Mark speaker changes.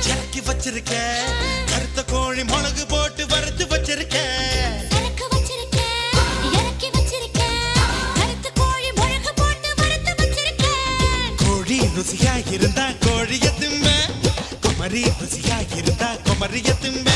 Speaker 1: இறக்கி வச்சிருக்க கருத்த கோழி மிளகு போட்டு வறுத்து வச்சிருக்க கோழி ருசியா இருந்தா கோழிய திம்ப குமரி ருசியா இருந்தா குமரிய திம்ப